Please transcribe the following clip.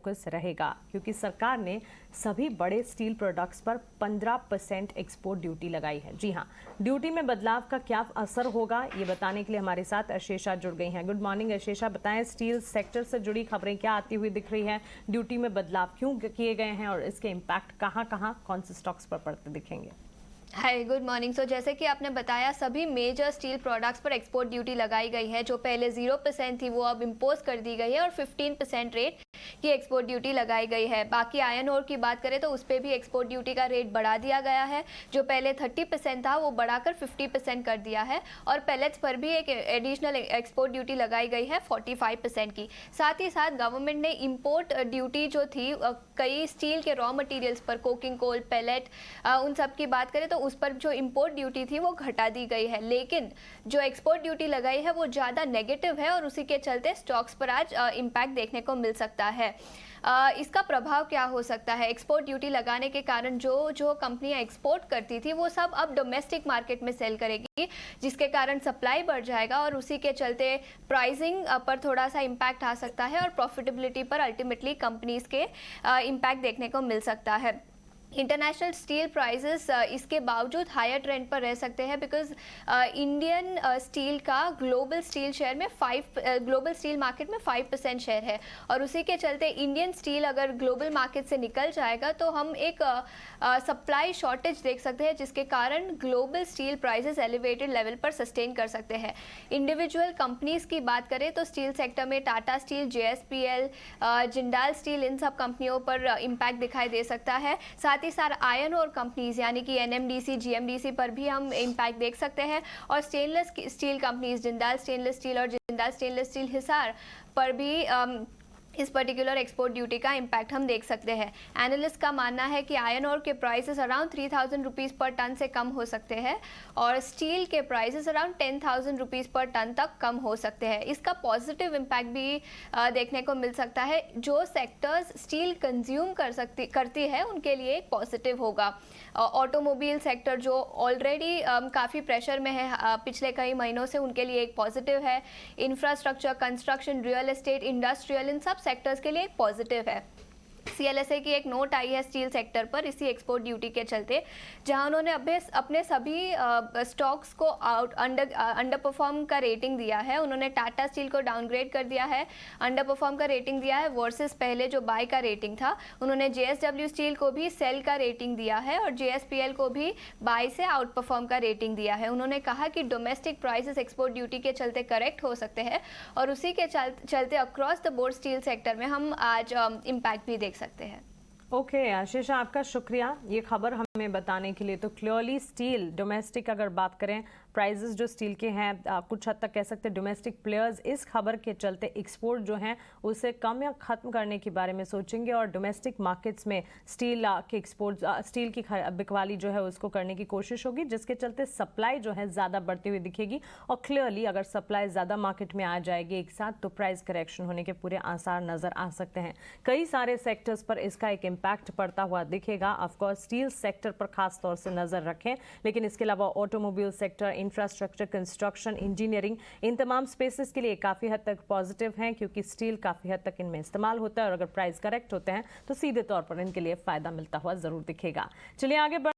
Focus रहेगा, क्योंकि सरकार ने सभी बड़े स्टील प्रोडक्ट्स पर 15% एक्सपोर्ट ड्यूटी लगाई है। जी हाँ, ड्यूटी में बदलाव का क्या असर होगा, ये बताने के लिए हमारे साथ अशेषा जुड़ गई हैं। गुड मॉर्निंग अशेषा, बताएं स्टील सेक्टर से जुड़ी खबरें क्या आती हुई दिख रही है, ड्यूटी में बदलाव क्यों किए गए हैं और इसके इम्पैक्ट कहाँ कहाँ कौन से स्टॉक्स पर पड़ते दिखेंगे? हाय, गुड मॉर्निंग। सो जैसे कि आपने बताया, सभी मेजर स्टील प्रोडक्ट्स पर एक्सपोर्ट ड्यूटी लगाई गई है। जो पहले 0% थी वो अब इम्पोज कर दी गई है और 15% रेट की एक्सपोर्ट ड्यूटी लगाई गई है। बाकी आयरन ओर की बात करें तो उस पर भी एक्सपोर्ट ड्यूटी का रेट बढ़ा दिया गया है। जो पहले 30% था वो बढ़ाकर 50% कर दिया है और पैलेट्स पर भी एक एडिशनल एक्सपोर्ट ड्यूटी लगाई गई है 45% की। साथ ही साथ गवर्नमेंट ने इम्पोर्ट ड्यूटी जो थी कई स्टील के रॉ मटेरियल्स पर, कोकिंग कोल, पैलेट, उन सब की बात करें तो उस पर जो इंपोर्ट ड्यूटी थी वो घटा दी गई है। लेकिन जो एक्सपोर्ट ड्यूटी लगाई है वो ज़्यादा नेगेटिव है और उसी के चलते स्टॉक्स पर आज इम्पैक्ट देखने को मिल सकता है। इसका प्रभाव क्या हो सकता है? एक्सपोर्ट ड्यूटी लगाने के कारण जो कंपनियां एक्सपोर्ट करती थी वो सब अब डोमेस्टिक मार्केट में सेल करेगी, जिसके कारण सप्लाई बढ़ जाएगा और उसी के चलते प्राइसिंग पर थोड़ा सा इम्पैक्ट आ सकता है और प्रॉफिटेबिलिटी पर अल्टीमेटली कंपनीज के इम्पैक्ट देखने को मिल सकता है। इंटरनेशनल स्टील प्राइसेस इसके बावजूद हायर ट्रेंड पर रह सकते हैं, बिकॉज इंडियन स्टील का ग्लोबल स्टील शेयर में ग्लोबल स्टील मार्केट में 5% शेयर है और उसी के चलते इंडियन स्टील अगर ग्लोबल मार्केट से निकल जाएगा तो हम एक सप्लाई शॉर्टेज देख सकते हैं, जिसके कारण global steel prices elevated level पर सस्टेन कर सकते हैं। इंडिविजुअल कंपनीज की बात करें तो स्टील सेक्टर में Tata steel, JSPL, Jindal steel, इन सब कंपनियों पर इम्पैक्ट दिखाई दे सकता है। साथ ही साथ आयरन और कंपनीज यानी कि NMDC, GMDC पर भी हम इम्पैक्ट देख सकते हैं और stainless steel companies Jindal stainless steel और जिंदाल स्टेनलेस स्टील हिसार पर भी इस पर्टिकुलर एक्सपोर्ट ड्यूटी का इम्पैक्ट हम देख सकते हैं। एनालिस्ट का मानना है कि आयरन ओर के प्राइसेस अराउंड 3000 रुपीज़ पर टन से कम हो सकते हैं और स्टील के प्राइसेस अराउंड 10,000 रुपीज़ पर टन तक कम हो सकते हैं। इसका पॉजिटिव इम्पैक्ट भी देखने को मिल सकता है। जो सेक्टर्स स्टील कंज्यूम करती है उनके लिए पॉजिटिव होगा। ऑटोमोबाइल सेक्टर जो ऑलरेडी काफ़ी प्रेशर में है पिछले कई महीनों से, उनके लिए एक पॉजिटिव है। Infrastructure, construction, real estate, industrial, इन सब सेक्टर्स के लिए एक पॉजिटिव है। CLSA की एक नोट आई है स्टील सेक्टर पर इसी एक्सपोर्ट ड्यूटी के चलते, जहां उन्होंने अपने सभी स्टॉक्स को अंडर परफॉर्म का रेटिंग दिया है। उन्होंने टाटा स्टील को डाउनग्रेड कर दिया है, अंडर परफॉर्म का रेटिंग दिया है वर्सेस पहले जो बाय का रेटिंग था। उन्होंने JSW स्टील को भी सेल का रेटिंग दिया है और JSPL को भी बाय से आउट परफॉर्म का रेटिंग दिया है। उन्होंने कहा कि डोमेस्टिक प्राइसेस एक्सपोर्ट ड्यूटी के चलते करेक्ट हो सकते हैं और उसी के चलते across the board steel sector में हम आज इम्पैक्ट भी देख सकते हैं। ओके आशीषा, आपका शुक्रिया ये खबर हमें बताने के लिए। तो क्लियरली स्टील डोमेस्टिक अगर बात करें, प्राइजेस जो स्टील के हैं कुछ हद तक कह सकते हैं डोमेस्टिक प्लेयर्स इस खबर के चलते एक्सपोर्ट जो हैं उसे कम या ख़त्म करने के बारे में सोचेंगे और डोमेस्टिक मार्केट्स में स्टील के एक्सपोर्ट, स्टील की बिकवाली जो है उसको करने की कोशिश होगी, जिसके चलते सप्लाई जो है ज़्यादा बढ़ती हुई दिखेगी। और क्लियरली अगर सप्लाई ज़्यादा मार्केट में आ जाएगी एक साथ तो प्राइस करेक्शन होने के पूरे आसार नज़र आ सकते हैं। कई सारे सेक्टर्स पर इसका एक इम्पैक्ट पड़ता हुआ दिखेगा। ऑफकोर्स स्टील सेक्टर पर खास तौर से नज़र रखें, लेकिन इसके अलावा automobile sector, infrastructure, construction, engineering, इन तमाम स्पेसेस के लिए काफ़ी हद तक पॉजिटिव हैं, क्योंकि स्टील काफ़ी हद तक इनमें इस्तेमाल होता है और अगर प्राइस करेक्ट होते हैं तो सीधे तौर पर इनके लिए फ़ायदा मिलता हुआ ज़रूर दिखेगा। चलिए आगे बढ़